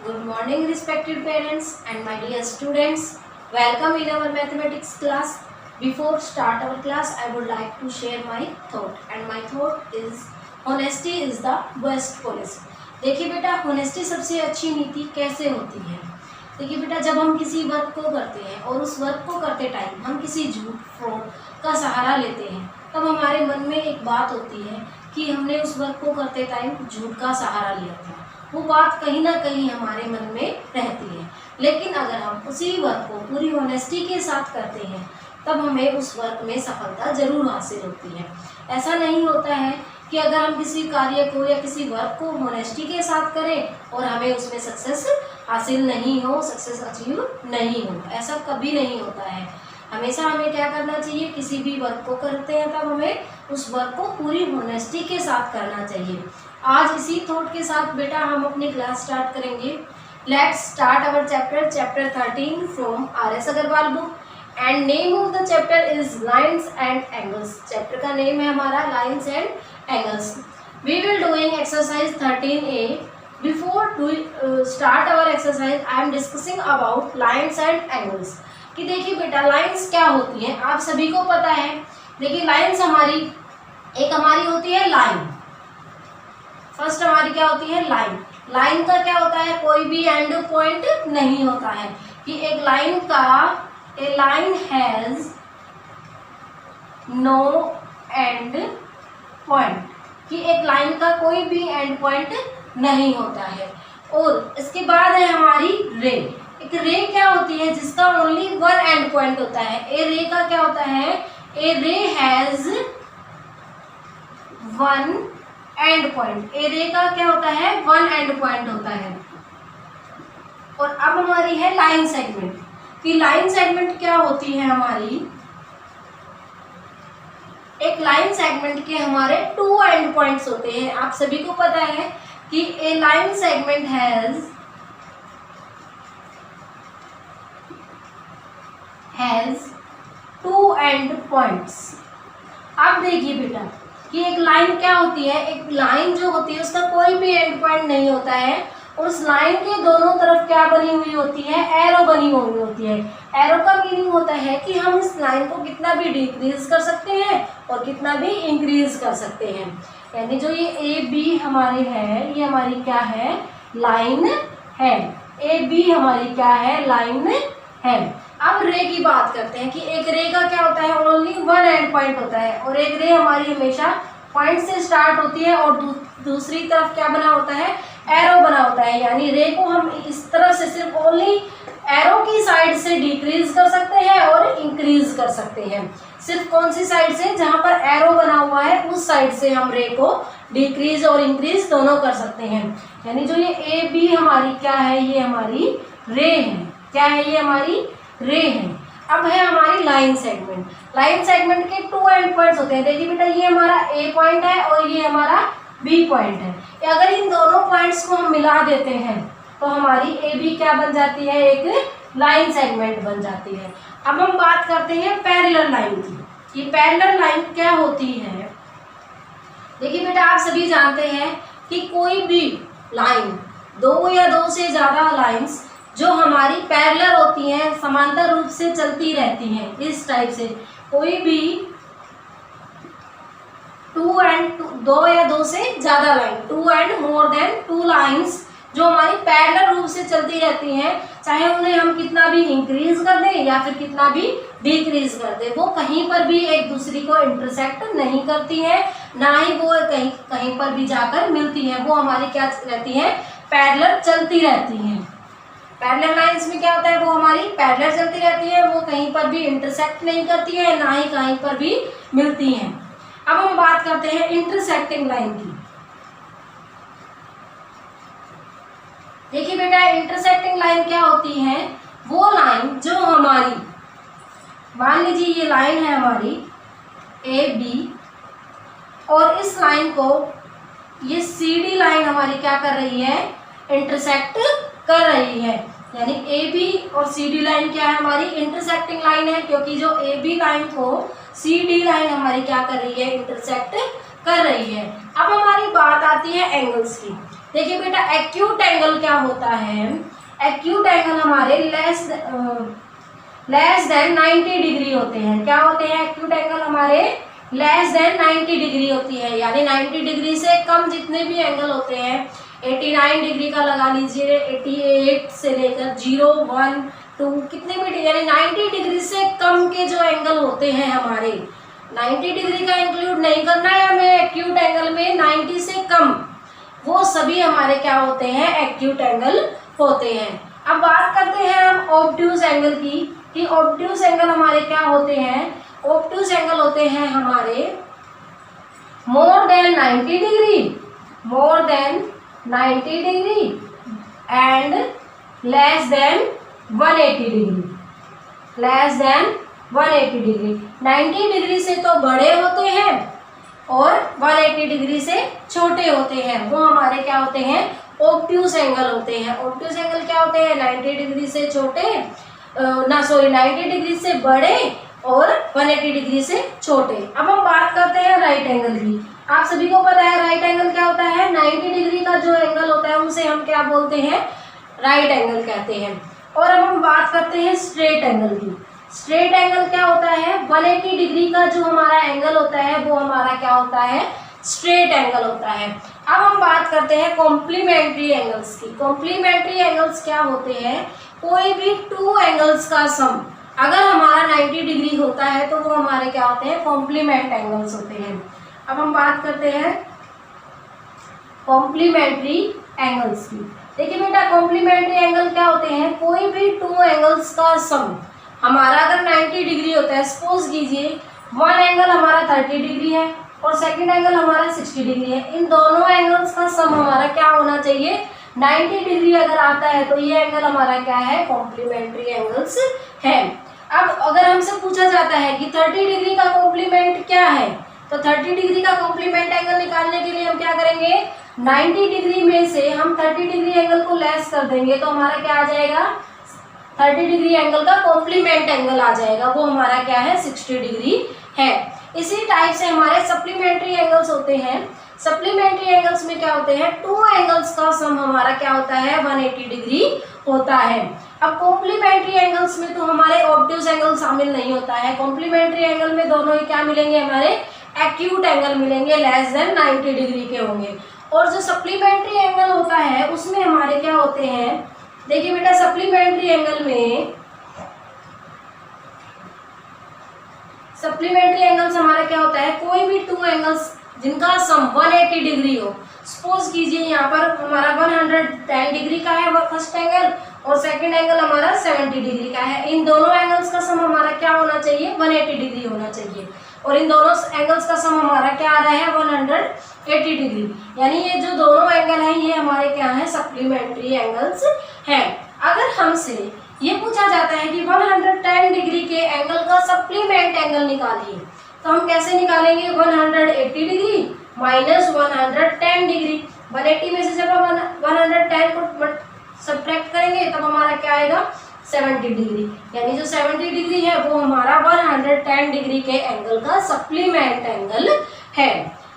Good morning, respected parents and my dear students. Welcome in our mathematics class. Before start our class, I would like to share my thought, and my thought is honesty is the best policy. देखिए बेटा, honesty सबसे अच्छी नीति कैसे होती है? देखिए बेटा, जब हम किसी वर्क को करते हैं और उस वर्क को करते टाइम हम किसी झूठ फ्रॉड का सहारा लेते हैं, तब हमारे मन में एक बात होती है कि हमने उस वर्क को करते टाइम झूठ का सहारा लिया था। वो बात कहीं ना कहीं हमारे मन में रहती है। लेकिन अगर हम उसी वर्क को पूरी ऑनेस्टी के साथ करते हैं, तब हमें उस वर्क में सफलता जरूर हासिल होती है। ऐसा नहीं होता है कि अगर हम किसी कार्य को या किसी वर्क को ऑनेस्टी के साथ करें और हमें उसमें सक्सेस हासिल नहीं हो, सक्सेस अचीव नहीं हो, ऐसा कभी नहीं होता है। हमेशा हमें क्या करना चाहिए, किसी भी वर्क को करते हैं तब हमें उस वर्क को पूरी ऑनेस्टी के साथ करना चाहिए। आज इसी थॉट के साथ बेटा हम अपनी क्लास स्टार्ट करेंगे। लेट्स स्टार्ट अवर चैप्टर 13 फ्रॉम RS Agarwal book and name of the chapter is lines and angles. Chapter का नेम है हमारा lines and angles. We will doing exercise 13A। Before to start our exercise I am discussing about lines and angles. कि देखिए बेटा, lines क्या होती हैं आप सभी को पता है। देखिए लाइन्स हमारी होती है लाइन। फर्स्ट हमारी क्या होती है, लाइन। लाइन का क्या होता है, कोई भी एंड पॉइंट नहीं होता है। कि एक लाइन का a line has no end point, कि एक लाइन का कोई भी एंड पॉइंट नहीं होता है। और इसके बाद है हमारी रे। एक रे क्या होती है, जिसका ओनली वन एंड पॉइंट होता है। ए रे का क्या होता है, ए रे हैज वन एंड पॉइंट। ए रे का क्या होता है, वन एंड पॉइंट होता है। और अब हमारी है लाइन सेगमेंट। कि लाइन सेगमेंट क्या होती है हमारी, एक लाइन सेगमेंट के हमारे टू एंड पॉइंट्स होते हैं। आप सभी को पता है कि a line segment has two end points. अब देखिए बेटा कि एक लाइन क्या होती है, एक लाइन जो होती है उसका कोई भी एंड पॉइंट नहीं होता है। और उस लाइन के दोनों तरफ क्या बनी हुई होती है, एरो बनी हुई होती है। एरो का मीनिंग होता है कि हम इस लाइन को कितना भी डिक्रीज कर सकते हैं और कितना भी इंक्रीज कर सकते हैं। यानी जो ये ए बी हमारे है, ये हमारी क्या है, लाइन है। ए बी हमारी क्या है, लाइन है। अब रे की बात करते हैं कि एक रे का क्या होता है, ओनली वन एंड पॉइंट होता है। और एक रे हमारी हमेशा पॉइंट से स्टार्ट होती है और दूसरी तरफ क्या बना होता है, एरो बना होता है। यानी रे को हम इस तरह से सिर्फ ओनली एरो की साइड से डिक्रीज कर सकते हैं और इंक्रीज कर सकते हैं। सिर्फ कौन सी साइड से, जहां पर एरो बना हुआ है उस साइड से हम रे को डिक्रीज और इंक्रीज दोनों कर सकते हैं। यानी जो ये ए बी हमारी क्या है, ये हमारी रे है। क्या है, ये हमारी रे है। अब है हमारी लाइन सेगमेंट। लाइन सेगमेंट के टू एंड पॉइंट्स होते हैं। देखिए बेटा, ये हमारा ए पॉइंट है और ये हमारा बी पॉइंट है। अगर इन दोनों पॉइंट्स को हम मिला देते हैं तो हमारी ए बी क्या बन जाती है, एक लाइन सेगमेंट बन जाती है। अब हम बात करते हैं पैरेलल लाइन की। ये पैरेलल लाइन क्या होती है, देखिए बेटा आप सभी जानते हैं कि कोई भी लाइन, दो या दो से ज्यादा लाइंस जो हमारी पैरेलल होती हैं, समांतर रूप से चलती रहती हैं, इस टाइप से कोई भी दो या दो से ज्यादा line, two and more than two lines जो हमारी पैरेलल रूप से चलती रहती हैं, चाहे उन्हें हम कितना भी इंक्रीज कर दें या फिर कितना भी डिक्रीज कर दें, वो कहीं पर भी एक दूसरी को इंटरसेक्ट नहीं करती हैं, ना ही वो कहीं पर भी जाकर मिलती हैं। वो हमारी क्या रहती हैं, पैरेलल चलती रहती हैं। पैरेलल लाइंस में क्या होता है, वो हमारी पैरेलल चलती रहती है, वो कहीं पर भी इंटरसेक्ट नहीं करती है, ना ही कहीं पर भी मिलती हैं। अब हम बात करते हैं इंटरसेक्टिंग लाइन की। देखिए बेटा, इंटरसेक्टिंग लाइन क्या होती है, वो लाइन जो हमारी, मान लीजिए ये लाइन है हमारी ए बी और इस लाइन को ये सी डी लाइन हमारी क्या कर रही है, इंटरसेक्ट कर रही है। यानी ए बी और सी डी लाइन क्या है, हमारी इंटरसेक्टिंग लाइन है, क्योंकि जो ए बी लाइन को सी डी लाइन हमारी क्या कर रही है, इंटरसेक्ट कर रही है। अब हमारी बात आती है एंगल्स की। देखिए बेटा एक्यूट एंगल क्या होता है, एक्यूट एंगल हमारे लेस देन 90 डिग्री होते हैं। क्या होते हैं एक्यूट एंगल हमारे लेस देन 90 डिग्री होती है, यानी 90 डिग्री से कम जितने भी एंगल होते हैं, 89 डिग्री का लगा लीजिए, 88 से लेकर 0, 1, 2 कितने भी, यानी 90 डिग्री से कम के जो एंगल होते हैं हमारे, 90 डिग्री का इंक्लूड नहीं करना है हमें एक्यूट एंगल में, 90 से कम वो सभी हमारे क्या होते हैं एक्यूट एंगल होते हैं। अब बात करते हैं हम ऑब्ट्यूज एंगल की, कि ऑब्ट्यूज एंगल हमारे क्या होते हैं, ऑब्ट्यूज एंगल होते हैं हमारे more than 90 degree, more then 90 degree and less than 180 degree, less than 180 degree. 90 degree से तो बड़े होते हैं और 180 डिग्री से छोटे होते हैं, वो हमारे क्या होते हैं ऑब्ट्यूज एंगल होते हैं। ऑब्ट्यूज एंगल क्या होते हैं, 90 डिग्री से छोटे 90 डिग्री से बड़े और 180 डिग्री से छोटे। अब हम बात करते हैं राइट एंगल की। आप सभी को पता है राइट एंगल क्या होता है, 90 डिग्री का जो एंगल होता है उसे हम क्या बोलते हैं, राइट एंगल कहते हैं। और अब हम बात करते हैं स्ट्रेट एंगल की। स्ट्रेट एंगल क्या होता है, 180 डिग्री का जो हमारा एंगल होता है वो हमारा क्या होता है, स्ट्रेट एंगल होता है। अब हम बात करते हैं कॉम्प्लीमेंट्री एंगल्स की। कॉम्प्लीमेंट्री एंगल्स क्या होते हैं, कोई भी टू एंगल्स का सम अगर हमारा 90 डिग्री होता है तो वो हमारे क्या होते हैं, कॉम्प्लीमेंट एंगल्स होते हैं। अब हम बात करते हैं कॉम्प्लीमेंट्री एंगल्स की। देखिए बेटा कॉम्प्लीमेंट्री एंगल क्या होते हैं, कोई भी टू एंगल्स का सम हमारा अगर 90 डिग्री होता है, सपोज कीजिए वन एंगल हमारा 30 डिग्री है और सेकंड एंगल हमारा 60 डिग्री है, इन दोनों एंगल्स का सम हमारा क्या होना चाहिए, 90 डिग्री अगर आता है तो ये एंगल हमारा क्या है, कॉम्प्लीमेंट्री एंगल्स है। अब अगर हमसे पूछा जाता है कि 30 डिग्री का कॉम्प्लीमेंट क्या है, तो 30 डिग्री का कॉम्प्लीमेंट एंगल निकालने के लिए हम क्या करेंगे, 90 डिग्री में से हम 30 डिग्री एंगल को लेस कर देंगे तो हमारा क्या आ जाएगा, 30 डिग्री एंगल का कॉम्प्लीमेंट एंगल आ जाएगा, वो हमारा क्या है 60 डिग्री है। इसी टाइप से हमारे सप्लीमेंट्री एंगल्स होते हैं। सप्लीमेंट्री एंगल्स में क्या होते हैं, टू एंगल्स का सम हमारा क्या होता है, 180 डिग्री होता है। अब कॉम्प्लीमेंट्री एंगल्स में तो हमारे ऑब्ट्यूज एंगल शामिल नहीं होता है। कॉम्प्लीमेंट्री एंगल में दोनों ही क्या मिलेंगे, हमारे एक्यूट एंगल मिलेंगे, लेस देन 90 डिग्री के होंगे। और जो सप्लीमेंट्री एंगल होता है उसमें हमारे क्या होते हैं, देखिए बेटा सप्लीमेंट्री एंगल में, सप्लीमेंट्री एंगल्स हमारा क्या होता है, कोई भी टू एंगल्स जिनका सम 180 डिग्री हो। सपोज कीजिए यहाँ पर हमारा 110 डिग्री का है फर्स्ट एंगल और सेकंड एंगल हमारा 70 डिग्री का है, इन दोनों एंगल्स का सम हमारा क्या होना चाहिए, 180 डिग्री होना चाहिए। और इन दोनों एंगल्स का सम हमारा क्या आ रहा है, 180 डिग्री। यानी ये जो दोनों एंगल हैं ये हमारे क्या है, सप्लीमेंट्री एंगल्स हैं। अगर हमसे ये पूछा जाता है कि 110 डिग्री के एंगल का सप्लीमेंट एंगल निकालिए, तो हम कैसे निकालेंगे, 180 डिग्री माइनस 110 डिग्री। 180 में से जब हम 110 को सब्ट्रैक्ट करेंगे तब हमारा क्या आएगा, 70 डिग्री। यानी जो 70 डिग्री है वो हमारा 110 डिग्री के एंगल का सप्लीमेंट एंगल है।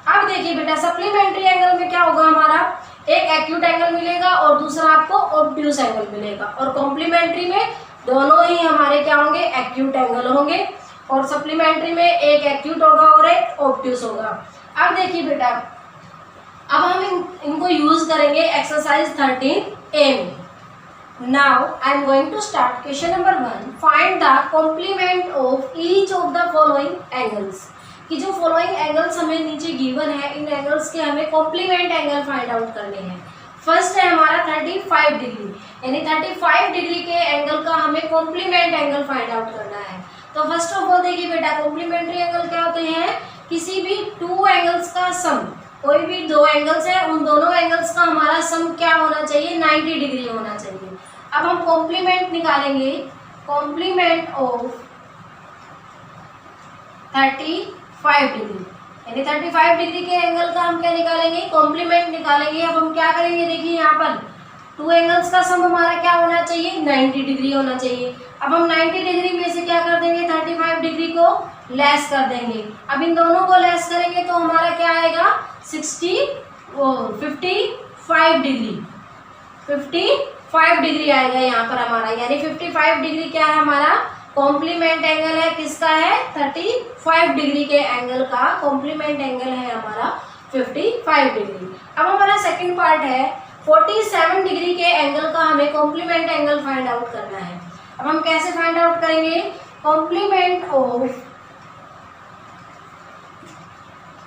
अब देखिए बेटा सप्लीमेंट्री एंगल में क्या होगा, हमारा एक एक्यूट एंगल मिलेगा और दूसरा आपको ऑब्ट्यूज एंगल मिलेगा। और कॉम्प्लीमेंट्री में दोनों ही हमारे क्या होंगे, एक्यूट एंगल होंगे। और सप्लीमेंट्री में एक एक्यूट होगा और एक ऑब्ट्यूज होगा। अब देखिए बेटा अब हम इनको यूज करेंगे एक्सरसाइज 13A में। Now I am going to start question number 1, find the complement of each of the following angles. कि जो फॉलोइंग एंगल्स हमें नीचे गिवन है, इन एंगल्स के हमें कॉम्प्लीमेंट एंगल फाइंड आउट करने हैं। फर्स्ट है हमारा 35 डिग्री, यानी 35 डिग्री के एंगल का हमें कॉम्प्लीमेंट एंगल फाइंड आउट करना है। तो फर्स्ट ऑफ ऑल देखिए बेटा कॉम्प्लीमेंट्री एंगल क्या होते हैं, किसी भी टू एंगल्स का सम, कोई भी दो एंगल्स है उन दोनों एंगल्स का हमारा सम क्या होना चाहिए, 90 डिग्री होना चाहिए। अब हम कॉम्प्लीमेंट निकालेंगे, कॉम्प्लीमेंट ऑफ 35 डिग्री, यानी 35 डिग्री के एंगल का हम क्या निकालेंगे, कॉम्प्लीमेंट निकालेंगे। अब हम क्या करेंगे, देखिए यहाँ पर टू एंगल्स का सम हमारा क्या होना चाहिए, 90 डिग्री होना चाहिए। अब हम 90 डिग्री में से क्या कर देंगे, 35 डिग्री को लेस कर देंगे। अब इन दोनों को लेस करेंगे तो हमारा क्या आएगा, 54 55 डिग्री, 55 डिग्री आएगा यहाँ पर हमारा, यानी 55 डिग्री क्या है हमारा कॉम्प्लीमेंट एंगल है, किसका है 35 डिग्री के एंगल का कॉम्प्लीमेंट एंगल है हमारा 55 डिग्री। अब हमारा सेकंड पार्ट है 47 डिग्री के एंगल का हमें कॉम्प्लीमेंट एंगल फाइंड आउट करना है। अब हम कैसे फाइंड आउट करेंगे, कॉम्प्लीमेंट ऑफ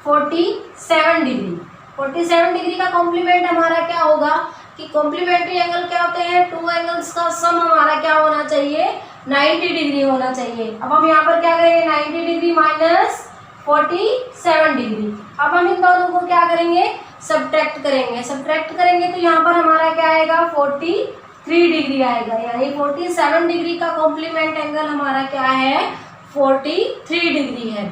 47 डिग्री, 47 डिग्री का कॉम्प्लीमेंट हमारा क्या होगा कि कॉम्प्लीमेंट्री एंगल क्या होते हैं, टू एंगल्स का सम हमारा क्या होना चाहिए 90 डिग्री होना चाहिए। अब हम यहाँ पर क्या करेंगे 90 डिग्री माइनस 47 डिग्री। अब हम इन दोनों को क्या करेंगे सब्ट्रैक्ट करेंगे, सब्ट्रैक्ट करेंगे तो यहाँ पर हमारा क्या आएगा 43 डिग्री आएगा, यानी 47 डिग्री का कॉम्प्लीमेंट एंगल हमारा क्या है 43 डिग्री है।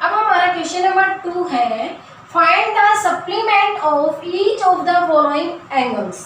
अब हमारा क्वेश्चन नंबर 2 है find the supplement of each of the following angles,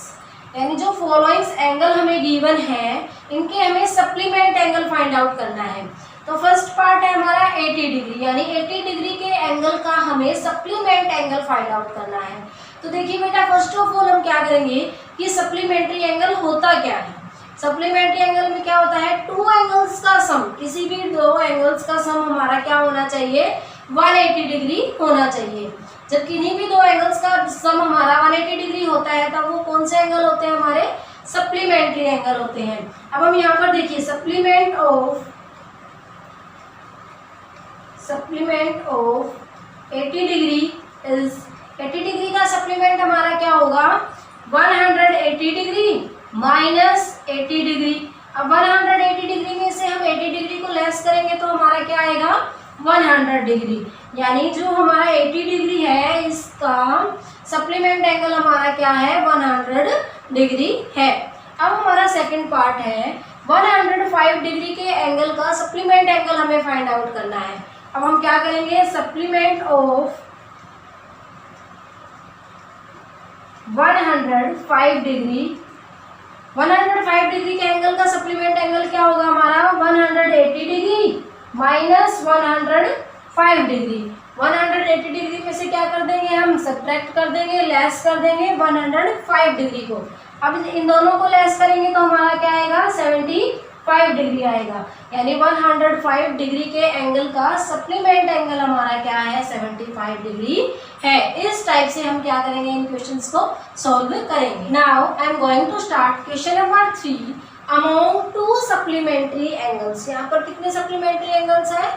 यानी जो फॉलोइंग एंगल हमें गिवन है इनके हमें सप्लीमेंट एंगल फाइंड आउट करना है। तो फर्स्ट पार्ट है हमारा 80 डिग्री, यानी 80 डिग्री के एंगल का हमें सप्लीमेंट एंगल फाइंड आउट करना है। तो देखिए बेटा फर्स्ट ऑफ ऑल हम क्या करेंगे कि सप्लीमेंट्री एंगल होता क्या है, सप्लीमेंट्री एंगल में क्या होता है टू एंगल्स का सम, किसी भी दो एंगल्स का सम हमारा क्या होना चाहिए 180 डिग्री होना चाहिए। जब किन्हीं भी दो एंगल्स का सम हमारा 180 डिग्री होता है तब वो कौन से एंगल होते हैं हमारे सप्लीमेंट्री एंगल होते हैं। अब हम यहाँ पर देखिए supplement of 80 degree is 80 degree का सप्लीमेंट हमारा क्या होगा 180 डिग्री माइनस 80 डिग्री। अब 180 डिग्री में से हम 80 डिग्री को लेस करेंगे तो हमारा क्या आएगा 100 डिग्री, यानी जो हमारा 80 डिग्री है इसका सप्लीमेंट एंगल हमारा क्या है 100 डिग्री है। अब हमारा सेकंड पार्ट है 105 डिग्री के एंगल का सप्लीमेंट एंगल हमें फाइंड आउट करना है। अब हम क्या करेंगे सप्लीमेंट ऑफ 105 डिग्री, 105 डिग्री के एंगल का सप्लीमेंट एंगल क्या होगा हमारा 180 डिग्री माइनस 105 डिग्री। 180 डिग्री में से क्या कर देंगे हम सब्ट्रैक्ट कर देंगे, लेस कर देंगे 105 डिग्री को। अब इन दोनों को लेस करेंगे तो हमारा क्या आएगा 75 डिग्री आएगा, यानी 105 डिग्री के एंगल का सप्लीमेंट एंगल हमारा क्या है 75 डिग्री है। इस टाइप से हम क्या करेंगे इन क्वेश्चंस को सॉल्व करेंगे। Now I am going to start question number 3 among two supplementary angles. यहाँ पर कितने सप्लीमेंट्री एंगल्स है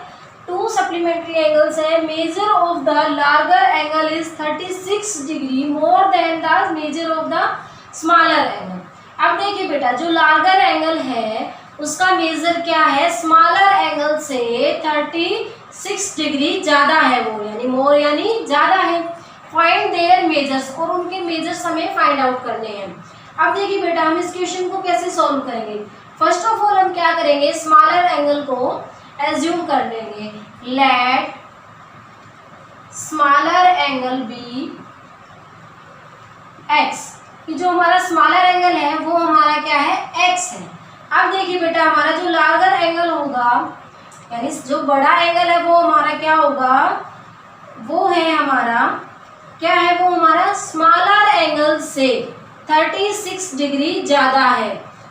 2 सप्लीमेंट्री एंगल्स है। Measure of the larger angle is 36 degree more than the measure of the smaller angle. अब देखिए बेटा जो larger angle है उसका मेजर क्या है स्मॉलर एंगल से 36 डिग्री ज्यादा है वो, यानी मोर यानी ज्यादा है। फाइंड देयर मेजर्स, और उनके मेजर्स हमें फाइंड आउट करने हैं। अब देखिए बेटा हम इस क्वेश्चन को कैसे सॉल्व करेंगे। फर्स्ट ऑफ ऑल हम क्या करेंगे स्मॉलर एंगल को एज्यूम कर लेंगे, let smaller angle be x, कि जो हमारा स्मॉलर एंगल है वो हमारा क्या है एक्स है। अब देखिए बेटा हमारा जो लार्गर एंगल होगा यानी जो बड़ा एंगल है वो हमारा क्या होगा वो है हमारा क्या है वो हमारा स्मॉलर एंगल से 36 डिग्री ज्यादा है।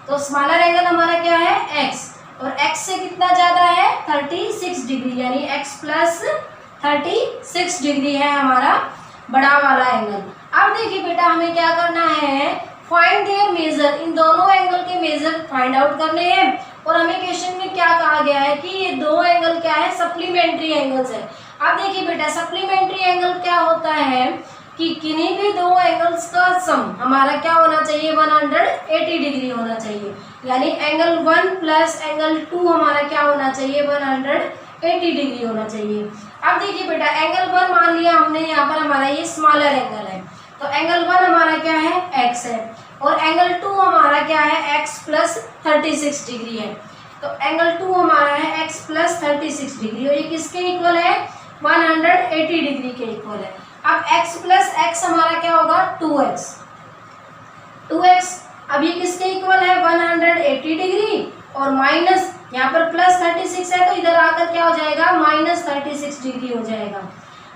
तो स्मॉलर एंगल हमारा क्या है x, और x से कितना ज्यादा है 36 डिग्री, यानी x प्लस 36 डिग्री है हमारा बड़ा वाला एंगल। अब देखिए बेटा हमें क्या करना है फाइंड देयर मेजर, इन दोनों एंगल के मेजर फाइंड आउट करने हैं। और हमें क्वेश्चन में क्या कहा गया है कि ये दो एंगल क्या है सप्लीमेंट्री एंगल्स है। अब देखिए बेटा सप्लीमेंट्री एंगल क्या होता है कि किन्हीं भी दो एंगल्स का सम हमारा क्या होना चाहिए 180 डिग्री होना चाहिए, यानी एंगल 1 प्लस एंगल 2 हमारा क्या होना चाहिए 180 डिग्री होना चाहिए। अब देखिए बेटा एंगल 1 मान लिया हमने, यहाँ पर हमारा ये स्मॉलर एंगल है तो एंगल 1 हमारा क्या है x है, और एंगल 2 हमारा क्या है x प्लस 36 डिग्री है। तो एंगल 2 हमारा है x प्लस 36 डिग्री, और ये किसके इक्वल है 180 डिग्री के इक्वल है। अब x प्लस x हमारा क्या होगा 2x, 2x अब ये किसके इक्वल है 180 डिग्री, और माइनस यहाँ पर प्लस 36 है तो इधर आकर क्या हो जाएगा माइनस 36 डिग्री हो जाएगा।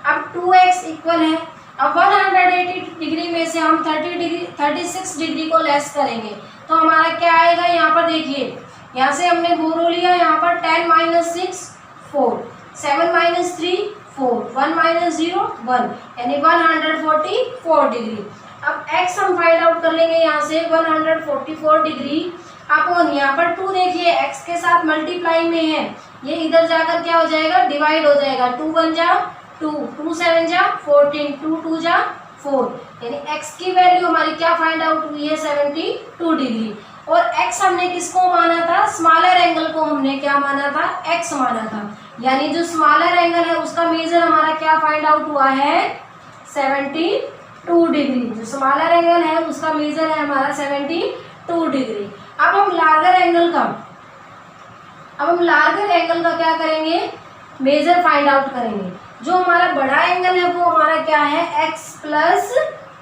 अब 2x इक्वल है, अब 180 डिग्री में से हम 36 डिग्री को लेस करेंगे तो हमारा क्या आएगा। यहाँ पर देखिए, यहाँ से हमने बोरो लिया, यहाँ पर 10 - 6 4, 7 - 3 4, 1 - 0 1, यानी 144 डिग्री। अब x हम फाइंड आउट कर लेंगे यहाँ से 144 डिग्री अपॉन यहाँ पर 2 देखिए x के साथ मल्टीप्लाई में है, ये इधर जाकर क्या हो जाएगा, डिवाइड हो जाएगा। 2 1 जा 2, 2 7 जा 14, 2 2 जा 4, यानी x की वैल्यू हमारी क्या फाइंड आउट हुई है 72 डिग्री। और x हमने किसको माना था, स्मॉलर एंगल को हमने क्या माना था, x माना था, यानी जो स्मॉलर एंगल है उसका मेजर हमारा क्या फाइंड आउट हुआ है 72 डिग्री। जो स्मॉलर एंगल है उसका मेजर है हमारा 72 डिग्री। अब हम लार्जर एंगल का क्या करेंगे, मेजर फाइंड आउट करेंगे। जो हमारा बड़ा एंगल है वो हमारा क्या है x प्लस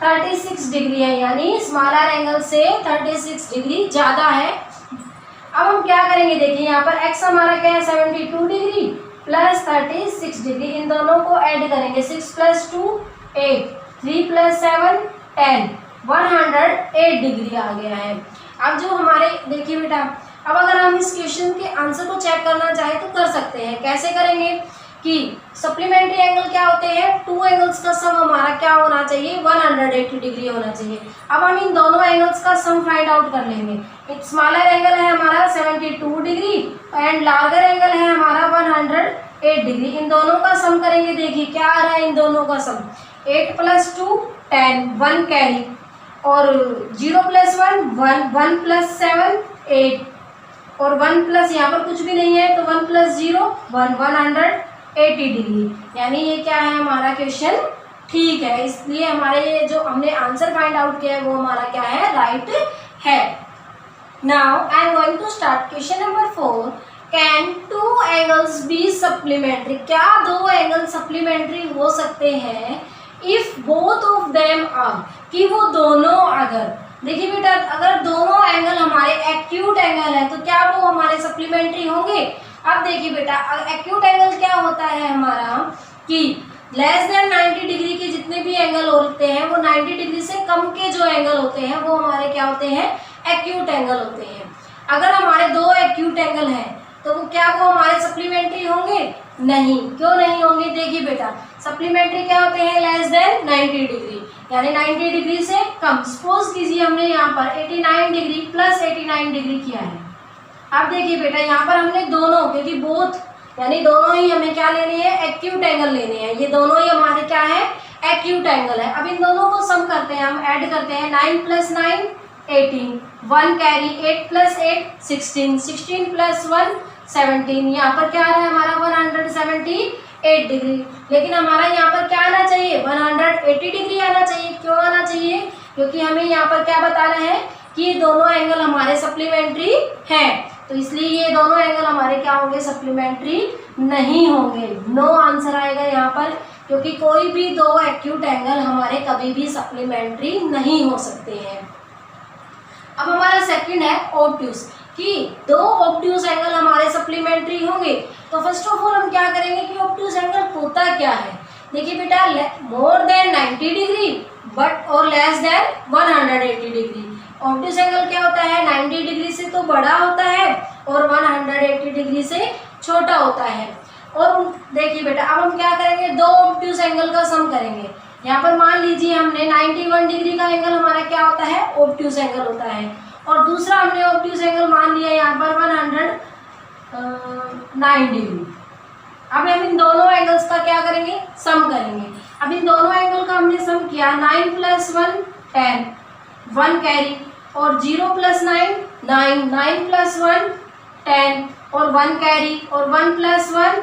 36 डिग्री है, यानी स्मॉलर एंगल से 36 डिग्री ज़्यादा है। अब हम क्या करेंगे, देखिए यहाँ पर x हमारा क्या है 72 डिग्री प्लस 36 डिग्री, इन दोनों को ऐड करेंगे। 6 + 2 8, 3 + 7 10, 108 डिग्री आ गया है। अब जो हमारे देखिए बेटा, अब अगर हम इस क्वेश्चन के आंसर को चेक करना चाहें तो कर सकते हैं। कैसे करेंगे कि सप्लीमेंट्री एंगल क्या होते हैं, 2 एंगल्स का सम हमारा क्या होना चाहिए 180 डिग्री होना चाहिए। अब हम इन दोनों एंगल्स का सम फाइंड आउट कर लेंगे। एक स्मॉलर एंगल है हमारा 72 डिग्री एंड लार्जर एंगल है हमारा 108 डिग्री, इन दोनों का सम करेंगे। देखिए क्या आ रहा है इन दोनों का सम, 8 + 2 10, 1 कैरी, और 0 + 1 1, 1 + 7 8, और 1 प्लस यहाँ पर कुछ भी नहीं है तो 1 + 0 1, 180 डिग्री, यानी ये क्या है हमारा क्वेश्चन ठीक है। इसलिए हमारे ये जो हमने आंसर फाइंड आउट किया है वो हमारा क्या है, राइट है। Now I am going to start question number 4। Can 2 angles be supplementary, क्या 2 एंगल सप्लीमेंट्री हो सकते हैं if both of them are, कि वो दोनों अगर, देखिए बेटा अगर दोनों एंगल हमारे एक्यूट एंगल है तो क्या वो हमारे सप्लीमेंट्री होंगे। अब देखिए बेटा एक्यूट एंगल क्या होता है हमारा कि लेस देन 90 डिग्री के जितने भी एंगल होते हैं वो 90 डिग्री से कम के जो एंगल होते हैं वो हमारे क्या होते हैं, एक्यूट एंगल होते हैं। अगर हमारे 2 एक्यूट एंगल हैं तो वो क्या वो हमारे सप्लीमेंट्री होंगे, नहीं। क्यों नहीं होंगे, देखिए बेटा सप्लीमेंट्री क्या होते हैं, लेस देन 90 डिग्री, यानी 90 डिग्री से कम। सपोज कीजिए हमने यहाँ पर 89 डिग्री प्लस 89 डिग्री किया है। अब देखिए बेटा यहाँ पर हमने दोनों, क्योंकि बोथ यानी दोनों ही हमें क्या लेने हैं, एक्यूट एंगल लेने हैं, ये दोनों ही हमारे क्या है, एक्यूट एंगल है। अब इन दोनों को सम करते हैं, हम ऐड करते हैं। 9 + 9 18, 1 कैरी, 8 + 8 16, 16 + 1 17, यहाँ पर क्या आ रहा है हमारा 178 डिग्री। लेकिन हमारा यहाँ पर क्या आना चाहिए, 180 डिग्री आना चाहिए। क्यों आना चाहिए, क्योंकि हमें यहाँ पर क्या बता रहे हैं कि ये दोनों एंगल हमारे सप्लीमेंट्री हैं, तो इसलिए ये दोनों एंगल हमारे क्या होंगे, सप्लीमेंट्री नहीं होंगे। नो आंसर आएगा यहाँ पर, क्योंकि कोई भी 2 एक्यूट एंगल हमारे कभी भी सप्लीमेंट्री नहीं हो सकते हैं। अब हमारा सेकंड है ऑब्ट्यूज, कि 2 ऑब्ट्यूज एंगल हमारे सप्लीमेंट्री होंगे। तो फर्स्ट ऑफ ऑल हम क्या करेंगे कि ऑब्ट्यूज एंगल होता क्या है। देखिए बेटा मोर देन 90 डिग्री बट और less than 180 degree. Obtuse angle क्या होता है, 90 डिग्री से तो बड़ा होता है और 180 डिग्री से छोटा होता है। और देखिए बेटा अब हम क्या करेंगे, 2 ऑब्ट्यूज एंगल का सम करेंगे। यहाँ पर मान लीजिए हमने 91 डिग्री का एंगल हमारा क्या होता है, ऑब्ट्यूज एंगल होता है, और दूसरा हमने ऑब्ट्यूज एंगल मान लिया यहाँ पर 109 डिग्री। अब हम इन दोनों एंगल्स का क्या करेंगे, सम करेंगे। अब इन दोनों एंगल का हमने सम किया, 9 + 1 10, 1 कैरी, और 0 + 9 9, 9 + 1 10, और 1 कैरी, और 1 + 1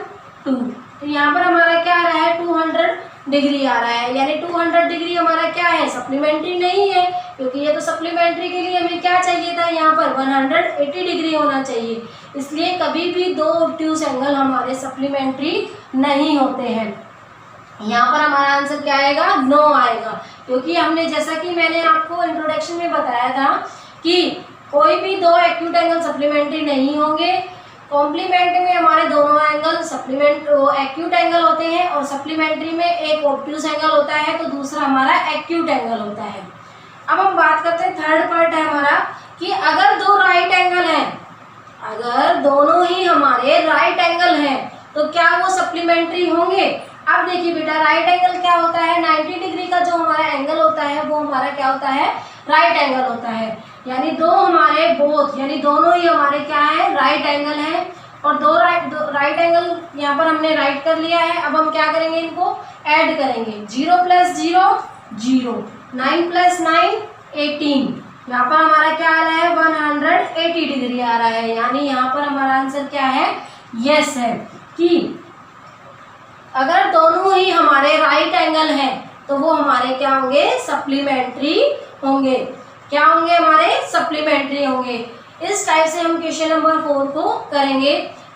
2। तो यहाँ पर हमारा क्या आ रहा है, 200 डिग्री आ रहा है, यानी 200 डिग्री हमारा क्या है, सप्लीमेंट्री नहीं है, क्योंकि ये तो सप्लीमेंट्री के लिए हमें क्या चाहिए था, यहाँ पर 180 डिग्री होना चाहिए। इसलिए कभी भी 2 ऑब्ट्यूज एंगल हमारे सप्लीमेंट्री नहीं होते हैं। यहाँ पर हमारा आंसर क्या आएगा, नो आएगा, क्योंकि हमने जैसा कि मैंने आपको इंट्रोडक्शन में बताया था कि कोई भी 2 एक्यूट एंगल सप्लीमेंट्री नहीं होंगे। कॉम्प्लीमेंट्री में हमारे दोनों एंगल एक्यूट एंगल होते हैं और सप्लीमेंट्री में एक ऑब्ट्यूज एंगल होता है तो दूसरा हमारा एक्यूट एंगल होता है। अब हम बात करते हैं, थर्ड पार्ट है हमारा कि अगर दो राइट एंगल हैं, अगर दोनों ही हमारे राइट एंगल हैं तो क्या वो सप्लीमेंट्री होंगे। अब देखिए बेटा, राइट एंगल क्या होता है, 90 डिग्री का जो हमारा एंगल होता है वो हमारा क्या होता है, राइट एंगल होता है। यानी दो हमारे बोथ यानी दोनों ही हमारे क्या है, राइट एंगल है। और दो राइट एंगल यहाँ पर हमने राइट कर लिया है। अब हम क्या करेंगे, इनको ऐड करेंगे। 0 + 0 0, 9 + 9 18। यहाँ पर हमारा क्या आ रहा है, 180 डिग्री आ रहा है। यानी यहाँ पर हमारा आंसर क्या है, यस है कि अगर दोनों ही हमारे राइट एंगल हैं तो वो हमारे क्या होंगे, सप्लीमेंट्री होंगे। क्या होंगे, हमारे सप्लीमेंट्री होंगे। इस टाइप से हम क्वेश्चन नंबर 4 को करेंगे।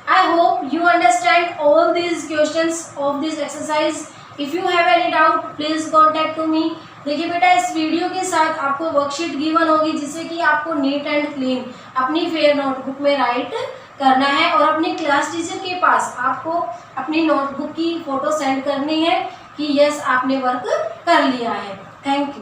I hope you understand all these questions of this exercise. If you have any doubt please contact to me. देखिए बेटा, इस वीडियो के साथ आपको वर्कशीट गिवन होगी जिससे कि आपको नीट एंड क्लीन अपनी फेयर नोटबुक में राइट करना है और अपनी क्लास टीचर के पास आपको अपनी नोटबुक की फोटो सेंड करनी है कि यस आपने वर्क कर लिया है। Thank you.